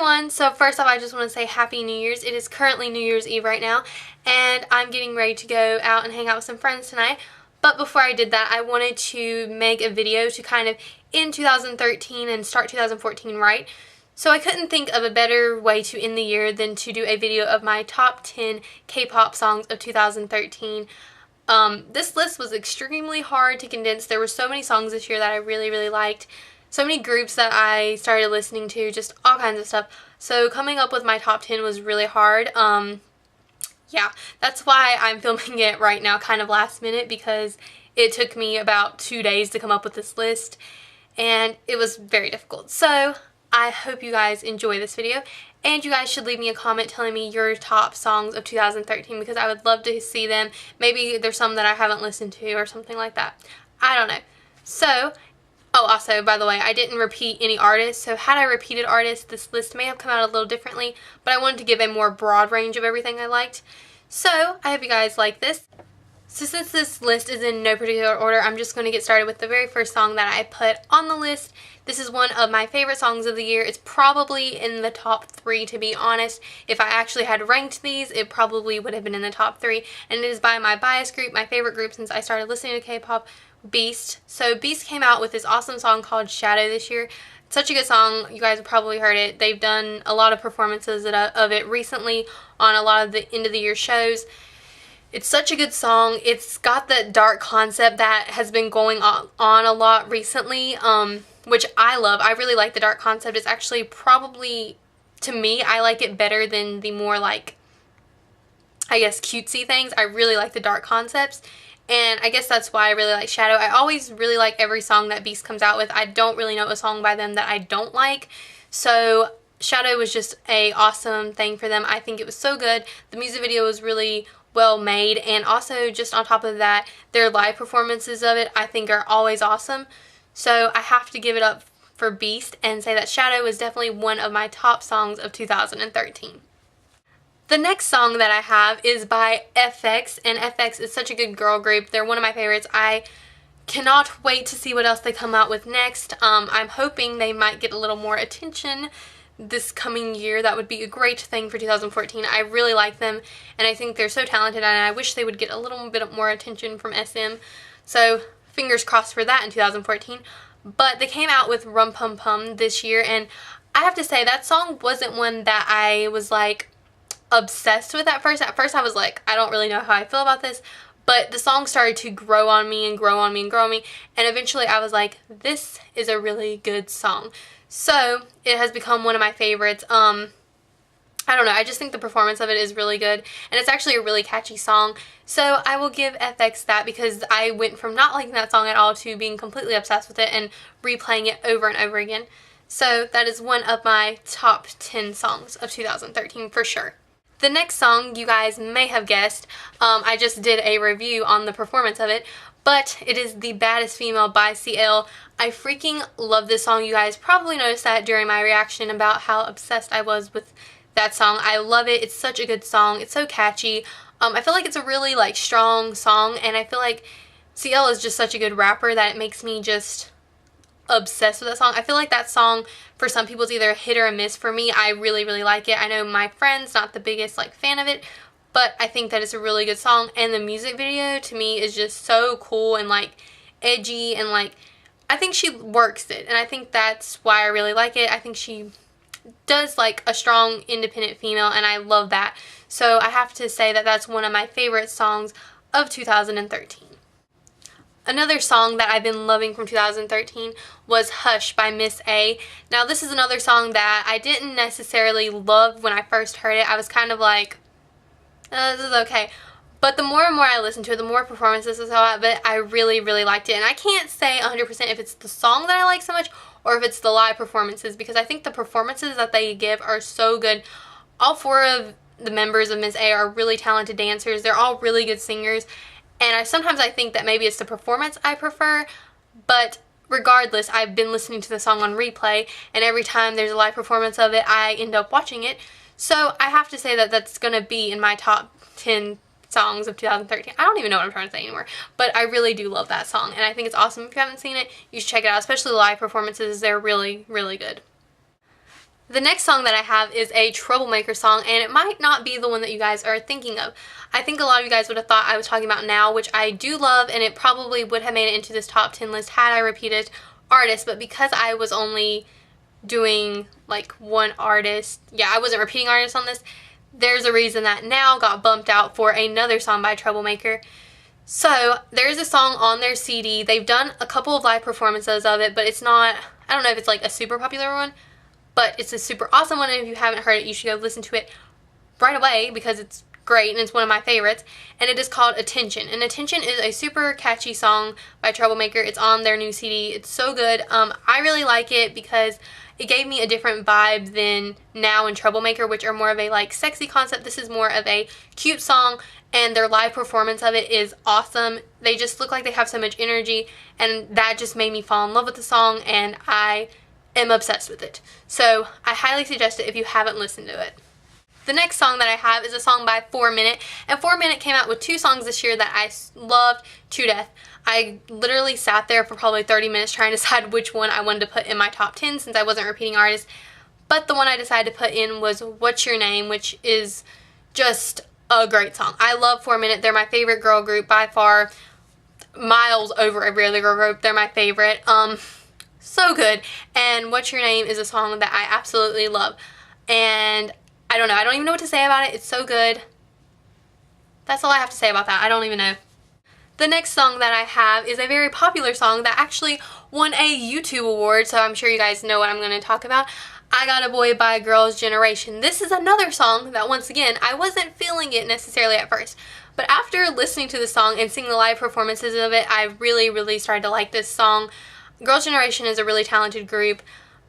everyone! So first off, I just want to say Happy New Year's. It is currently New Year's Eve right now, and I'm getting ready to go out and hang out with some friends tonight. But before I did that, I wanted to make a video to kind of end 2013 and start 2014 right. So I couldn't think of a better way to end the year than to do a video of my top 10 K-pop songs of 2013. This list was extremely hard to condense. There were so many songs this year that I really liked. So many groups that I started listening to, just all kinds of stuff. So coming up with my top 10 was really hard. Yeah, that's why I'm filming it right now kind of last minute, because it took me about 2 days to come up with this list and it was very difficult. So I hope you guys enjoy this video, and you guys should leave me a comment telling me your top songs of 2013 because I would love to see them. Maybe there's some that I haven't listened to or something like that. I don't know. So, oh, also, by the way, I didn't repeat any artists, so had I repeated artists, this list may have come out a little differently, but I wanted to give a more broad range of everything I liked. So, I hope you guys like this. So since this list is in no particular order, I'm just going to get started with the very first song that I put on the list. This is one of my favorite songs of the year. It's probably in the top 3, to be honest. If I actually had ranked these, it probably would have been in the top 3. And it is by my bias group, my favorite group since I started listening to K-pop, Beast. So Beast came out with this awesome song called Shadow this year. Such a good song. You guys have probably heard it. They've done a lot of performances of it recently on a lot of the end of the year shows. It's such a good song. It's got that dark concept that has been going on a lot recently, which I love. I really like the dark concept. It's actually probably, to me, I like it better than the more like, I guess, cutesy things. I really like the dark concepts, and I guess that's why I really like Shadow. I always really like every song that Beast comes out with. I don't really know a song by them that I don't like, so Shadow was just a awesome thing for them. I think it was so good. The music video was really well made, and also just on top of that, their live performances of it I think are always awesome. So I have to give it up for Beast and say that Shadow is definitely one of my top songs of 2013. The next song that I have is by Vixx, and Vixx is such a good girl group. They're one of my favorites. I cannot wait to see what else they come out with next. I'm hoping they might get a little more attention this coming year. That would be a great thing for 2014. I really like them, and I think they're so talented, and I wish they would get a little bit more attention from SM. So fingers crossed for that in 2014. But they came out with Rum Pum Pum this year, and I have to say that song wasn't one that I was like obsessed with at first. At first I was like, I don't really know how I feel about this, but the song started to grow on me and grow on me and grow on me, and eventually I was like, this is a really good song. So it has become one of my favorites. I don't know, I just think the performance of it is really good, and it's actually a really catchy song. So I will give Vixx that, because I went from not liking that song at all to being completely obsessed with it and replaying it over and over again. So that is one of my top 10 songs of 2013 for sure. The next song, you guys may have guessed, I just did a review on the performance of it, but it is The Baddest Female by CL. I freaking love this song. You guys probably noticed that during my reaction about how obsessed I was with that song. I love it. It's such a good song. It's so catchy. I feel like it's a really like strong song, and I feel like CL is just such a good rapper that it makes me just obsessed with that song. I feel like that song for some people is either a hit or a miss. For me, I really like it. I know my friend's not the biggest like fan of it, but I think that it's a really good song, and the music video to me is just so cool and like edgy, and like I think she works it, and I think that's why I really like it. I think she does like a strong independent female, and I love that. So I have to say that that's one of my favorite songs of 2013. Another song that I've been loving from 2013 was Hush by Miss A. Now this is another song that I didn't necessarily love when I first heard it. I was kind of like, this is okay. But the more and more I listened to it, the more performances I saw of it, I really liked it. And I can't say 100% if it's the song that I like so much or if it's the live performances, because I think the performances that they give are so good. All 4 of the members of Miss A are really talented dancers. They're all really good singers. And sometimes I think that maybe it's the performance I prefer, but regardless, I've been listening to the song on replay, and every time there's a live performance of it, I end up watching it. So I have to say that that's going to be in my top 10 songs of 2013. I don't even know what I'm trying to say anymore, but I really do love that song, and I think it's awesome. If you haven't seen it, you should check it out, especially the live performances. They're really good. The next song that I have is a Troublemaker song, and it might not be the one that you guys are thinking of. I think a lot of you guys would have thought I was talking about Now, which I do love, and it probably would have made it into this top 10 list had I repeated artists, but because I was only doing like one artist, yeah, I wasn't repeating artists on this, there's a reason that Now got bumped out for another song by Troublemaker. So there's a song on their CD. They've done a couple of live performances of it, but it's not, I don't know if it's like a super popular one, but it's a super awesome one, and if you haven't heard it, you should go listen to it right away because it's great and it's one of my favorites. And it is called Attention. And Attention is a super catchy song by Troublemaker. It's on their new CD. It's so good. I really like it because it gave me a different vibe than Now and Troublemaker, which are more of a like sexy concept. This is more of a cute song, and their live performance of it is awesome. They just look like they have so much energy, and that just made me fall in love with the song, and I am obsessed with it. So I highly suggest it if you haven't listened to it. The next song that I have is a song by 4 Minute, and 4 Minute came out with 2 songs this year that I loved to death. I literally sat there for probably 30 minutes trying to decide which one I wanted to put in my top 10 since I wasn't repeating artists, but the one I decided to put in was What's Your Name, which is just a great song. I love 4 Minute. They're my favorite girl group by far, miles over every other girl group. They're my favorite. So good. And What's Your Name is a song that I absolutely love. And I don't know. I don't even know what to say about it. It's so good. That's all I have to say about that. I don't even know. The next song that I have is a very popular song that actually won a YouTube award, so I'm sure you guys know what I'm going to talk about. I Got a Boy by Girls' Generation. This is another song that, once again, I wasn't feeling it necessarily at first. But after listening to the song and seeing the live performances of it, I really started to like this song. Girls' Generation is a really talented group.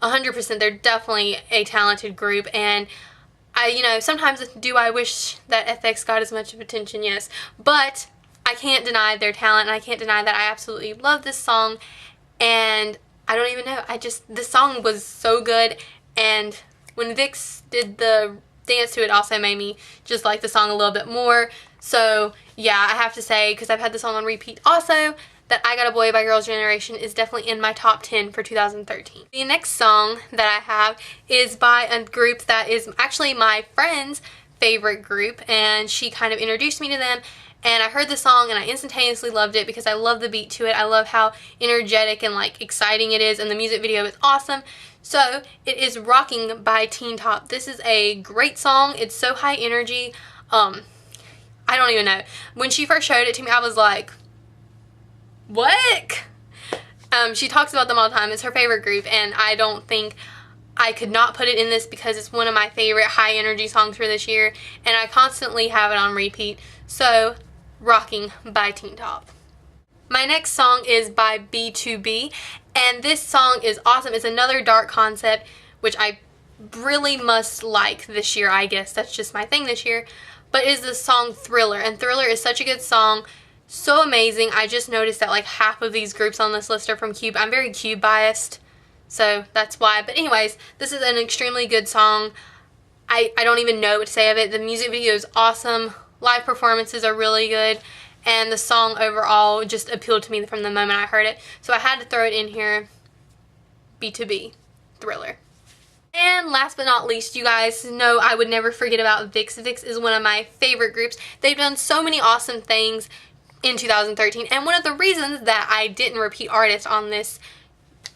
100%, they're definitely a talented group, and sometimes do I wish that FX got as much of attention? Yes. But I can't deny their talent, and I can't deny that I absolutely love this song, and I don't even know. This song was so good, and when Vixx did the dance to it also made me just like the song a little bit more. So yeah, I have to say, because I've had the song on repeat also, that I Got a Boy by Girls' Generation is definitely in my top 10 for 2013. The next song that I have is by a group that is actually my friend's favorite group, and she kind of introduced me to them, and I heard the song and I instantaneously loved it because I love the beat to it. I love how energetic and like exciting it is, and the music video is awesome. So it is Rocking by Teen Top. This is a great song. It's so high energy. I don't even know. When she first showed it to me, I was like, what? She talks about them all the time. It's her favorite group, and I don't think I could not put it in this because it's one of my favorite high energy songs for this year, and I constantly have it on repeat. So Rocking by Teen Top. My next song is by B2B, and this song is awesome. It's another dark concept, which I really must like this year, I guess. That's just my thing this year. But it is the song Thriller, and Thriller is such a good song. So amazing. I just noticed that like half of these groups on this list are from Cube. I'm very Cube biased, so that's why. But anyways, this is an extremely good song. I don't even know what to say of it. The music video is awesome. Live performances are really good. And the song overall just appealed to me from the moment I heard it. So I had to throw it in here. B2B. Thriller. And last but not least, you guys know I would never forget about Vixx. Vixx is one of my favorite groups. They've done so many awesome things in 2013. And one of the reasons that I didn't repeat artists on this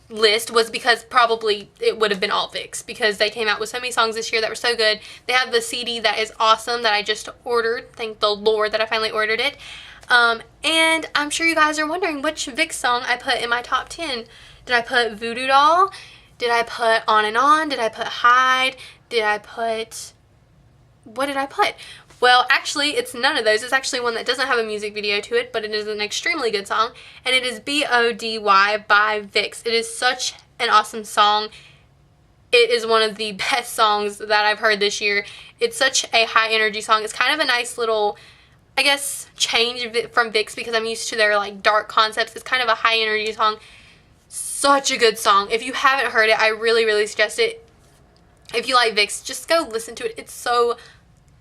list was because probably it would have been all Vixx, because they came out with so many songs this year that were so good. They have the CD that is awesome that I just ordered. Thank the Lord that I finally ordered it. And I'm sure you guys are wondering which Vixx song I put in my top 10. Did I put Voodoo Doll? Did I put On and On? Did I put Hide? Did I put... what did I put? Well, actually, it's none of those. It's actually one that doesn't have a music video to it, but it is an extremely good song, and it is BODY by Vixx. It is such an awesome song. It is one of the best songs that I've heard this year. It's such a high energy song. It's kind of a nice little, I guess, change from Vixx because I'm used to their like dark concepts. It's kind of a high energy song. Such a good song. If you haven't heard it, I really suggest it. If you like Vixx, just go listen to it. It's so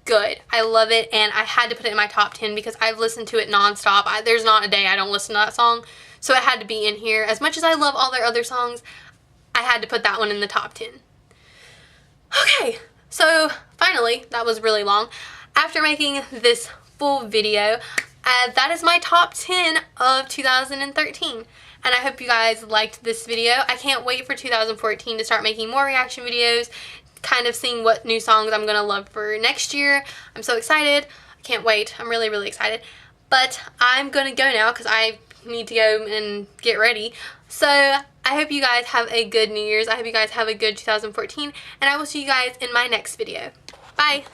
good. I love it, and I had to put it in my top 10 because I've listened to it nonstop. There's not a day I don't listen to that song, so it had to be in here. As much as I love all their other songs, I had to put that one in the top 10. Okay, so finally, that was really long. After making this full video, that is my top 10 of 2013. And I hope you guys liked this video. I can't wait for 2014 to start making more reaction videos, kind of seeing what new songs I'm gonna love for next year. I'm so excited. I can't wait. I'm really, really excited. But I'm gonna go now because I need to go and get ready. So I hope you guys have a good New Year's. I hope you guys have a good 2014. And I will see you guys in my next video. Bye!